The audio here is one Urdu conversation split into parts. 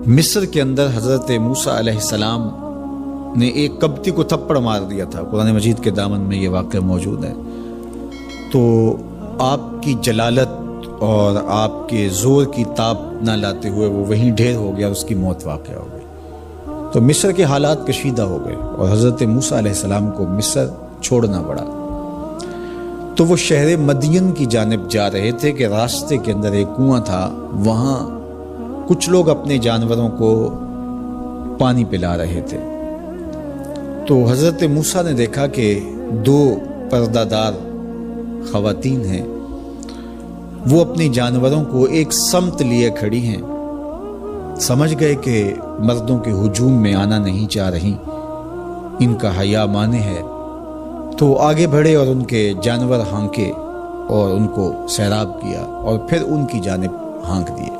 مصر کے اندر حضرت موسیٰ علیہ السلام نے ایک قبطی کو تھپڑ مار دیا تھا، قرآن مجید کے دامن میں یہ واقعہ موجود ہے۔ تو آپ کی جلالت اور آپ کے زور کی تاب نہ لاتے ہوئے وہ وہیں ڈھیر ہو گیا اور اس کی موت واقع ہو گئی۔ تو مصر کے حالات کشیدہ ہو گئے اور حضرت موسیٰ علیہ السلام کو مصر چھوڑنا پڑا۔ تو وہ شہر مدین کی جانب جا رہے تھے کہ راستے کے اندر ایک کنواں تھا، وہاں کچھ لوگ اپنے جانوروں کو پانی پلا رہے تھے۔ تو حضرت موسیٰ نے دیکھا کہ دو پردہ دار خواتین ہیں، وہ اپنے جانوروں کو ایک سمت لیے کھڑی ہیں۔ سمجھ گئے کہ مردوں کے ہجوم میں آنا نہیں چاہ رہی، ان کا حیا مانے ہے۔ تو آگے بڑھے اور ان کے جانور ہانکے اور ان کو سیراب کیا اور پھر ان کی جانب ہانک دیے۔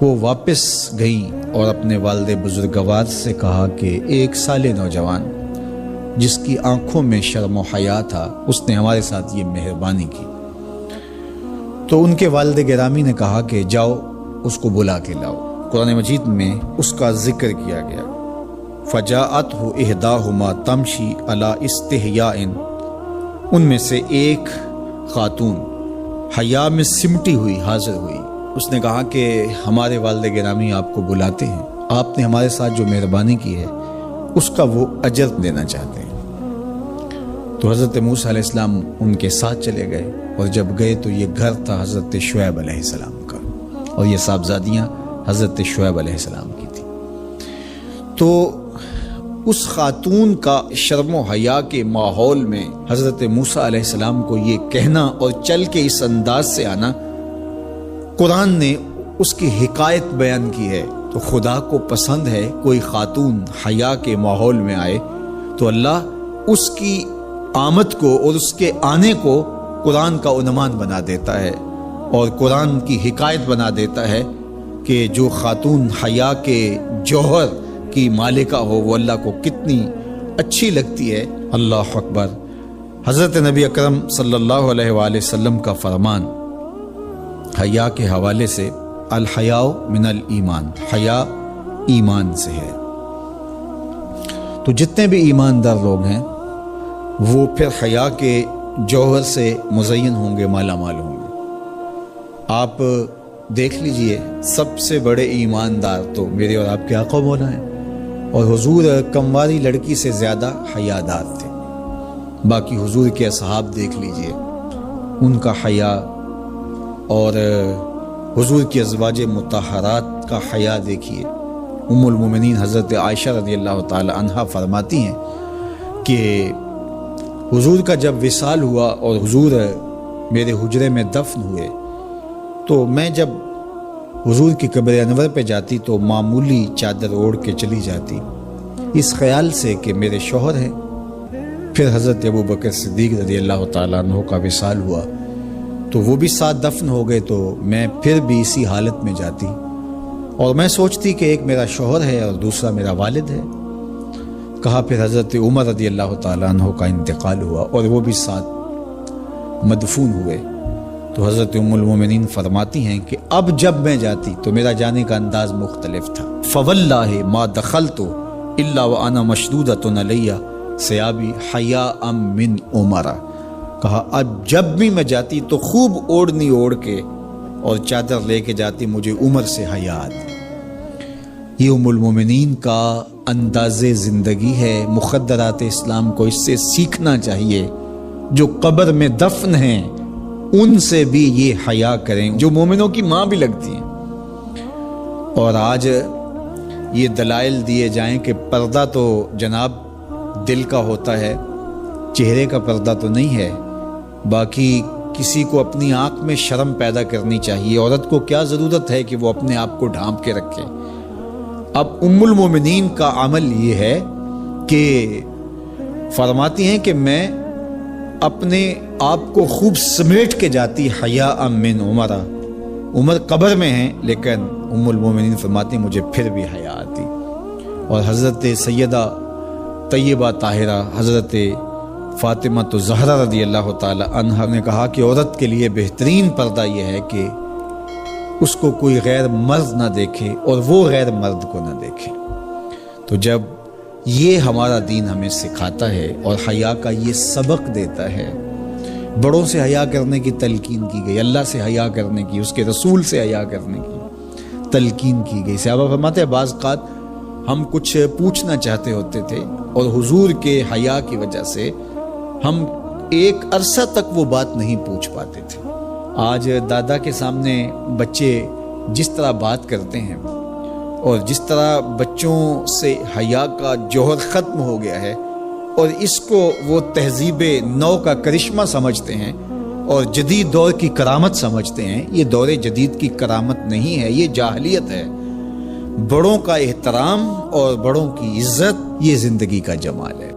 وہ واپس گئیں اور اپنے والد بزرگوار سے کہا کہ ایک سالے نوجوان جس کی آنکھوں میں شرم و حیا تھا، اس نے ہمارے ساتھ یہ مہربانی کی۔ تو ان کے والد گرامی نے کہا کہ جاؤ اس کو بلا کے لاؤ۔ قرآن مجید میں اس کا ذکر کیا گیا، فجاءتہ احداہما تمشی علی استحیاء، ان میں سے ایک خاتون حیا میں سمٹی ہوئی حاضر ہوئی۔ اس نے کہا کہ ہمارے والد گرامی آپ کو بلاتے ہیں، آپ نے ہمارے ساتھ جو مہربانی کی ہے اس کا وہ اجر دینا چاہتے ہیں۔ تو حضرت موسیٰ علیہ السلام ان کے ساتھ چلے گئے، اور جب گئے تو یہ گھر تھا حضرت شعیب علیہ السلام کا، اور یہ صاحبزادیاں حضرت شعیب علیہ السلام کی تھی۔ تو اس خاتون کا شرم و حیا کے ماحول میں حضرت موسیٰ علیہ السلام کو یہ کہنا اور چل کے اس انداز سے آنا، قرآن نے اس کی حکایت بیان کی ہے۔ تو خدا کو پسند ہے کوئی خاتون حیا کے ماحول میں آئے تو اللہ اس کی آمد کو اور اس کے آنے کو قرآن کا عنوان بنا دیتا ہے، اور قرآن کی حکایت بنا دیتا ہے کہ جو خاتون حیا کے جوہر کی مالکہ ہو وہ اللہ کو کتنی اچھی لگتی ہے۔ اللہ اکبر۔ حضرت نبی اکرم صلی اللہ علیہ وآلہ وسلم کا فرمان حیا کے حوالے سے، الحیاء من الایمان، حیا ایمان سے ہے۔ تو جتنے بھی ایماندار لوگ ہیں وہ پھر حیا کے جوہر سے مزین ہوں گے، مالا مال ہوں گے۔ آپ دیکھ لیجئے، سب سے بڑے ایماندار تو میرے اور آپ کے آقا مولا ہیں، اور حضور کمواری لڑکی سے زیادہ حیادار تھے۔ باقی حضور کے اصحاب دیکھ لیجئے، ان کا حیا، اور حضور کی ازواج مطہرات کا حیا دیکھیے۔ ام المومنین حضرت عائشہ رضی اللہ تعالی عنہا فرماتی ہیں کہ حضور کا جب وصال ہوا اور حضور میرے حجرے میں دفن ہوئے، تو میں جب حضور کی قبر انور پہ جاتی تو معمولی چادر اوڑھ کے چلی جاتی، اس خیال سے کہ میرے شوہر ہیں۔ پھر حضرت ابوبکر صدیق رضی اللہ تعالیٰ عنہ کا وصال ہوا تو وہ بھی ساتھ دفن ہو گئے، تو میں پھر بھی اسی حالت میں جاتی، اور میں سوچتی کہ ایک میرا شوہر ہے اور دوسرا میرا والد ہے۔ کہا پھر حضرت عمر رضی اللہ تعالیٰ عنہ کا انتقال ہوا اور وہ بھی ساتھ مدفون ہوئے۔ تو حضرت ام المومنین فرماتی ہیں کہ اب جب میں جاتی تو میرا جانے کا انداز مختلف تھا۔ فواللہ ما دخلت الا وانا مشدودۃ علی ثیابی حیاء من عمر۔ کہا اب جب بھی میں جاتی تو خوب اوڑھنی اوڑھ کے اور چادر لے کے جاتی، مجھے عمر سے حیا آتی۔ یہ ام المومنین کا انداز زندگی ہے۔ مخدرات اسلام کو اس سے سیکھنا چاہیے۔ جو قبر میں دفن ہیں ان سے بھی یہ حیا کریں، جو مومنوں کی ماں بھی لگتی ہیں۔ اور آج یہ دلائل دیے جائیں کہ پردہ تو جناب دل کا ہوتا ہے، چہرے کا پردہ تو نہیں ہے۔ باقی کسی کو اپنی آنکھ میں شرم پیدا کرنی چاہیے۔ عورت کو کیا ضرورت ہے کہ وہ اپنے آپ کو ڈھانپ کے رکھے۔ اب ام المومنین کا عمل یہ ہے کہ فرماتی ہیں کہ میں اپنے آپ کو خوب سمیٹ کے جاتی حیاء من عمر۔ عمر قبر میں ہیں لیکن ام المومنین فرماتی ہیں مجھے پھر بھی حیا آتی۔ اور حضرت سیدہ طیبہ طاہرہ حضرت فاطمہ الزہرا رضی اللہ تعالی عنہا نے کہا کہ عورت کے لیے بہترین پردہ یہ ہے کہ اس کو کوئی غیر مرد نہ دیکھے اور وہ غیر مرد کو نہ دیکھے۔ تو جب یہ ہمارا دین ہمیں سکھاتا ہے اور حیا کا یہ سبق دیتا ہے، بڑوں سے حیا کرنے کی تلقین کی گئی، اللہ سے حیا کرنے کی، اس کے رسول سے حیا کرنے کی تلقین کی گئی۔ صحابہ فرماتے ہیں بعض اوقات ہم کچھ پوچھنا چاہتے ہوتے تھے اور حضور کے حیا کی وجہ سے ہم ایک عرصہ تک وہ بات نہیں پوچھ پاتے تھے۔ آج دادا کے سامنے بچے جس طرح بات کرتے ہیں اور جس طرح بچوں سے حیا کا جوہر ختم ہو گیا ہے اور اس کو وہ تہذیب نو کا کرشمہ سمجھتے ہیں اور جدید دور کی کرامت سمجھتے ہیں، یہ دور جدید کی کرامت نہیں ہے، یہ جاہلیت ہے۔ بڑوں کا احترام اور بڑوں کی عزت یہ زندگی کا جمال ہے۔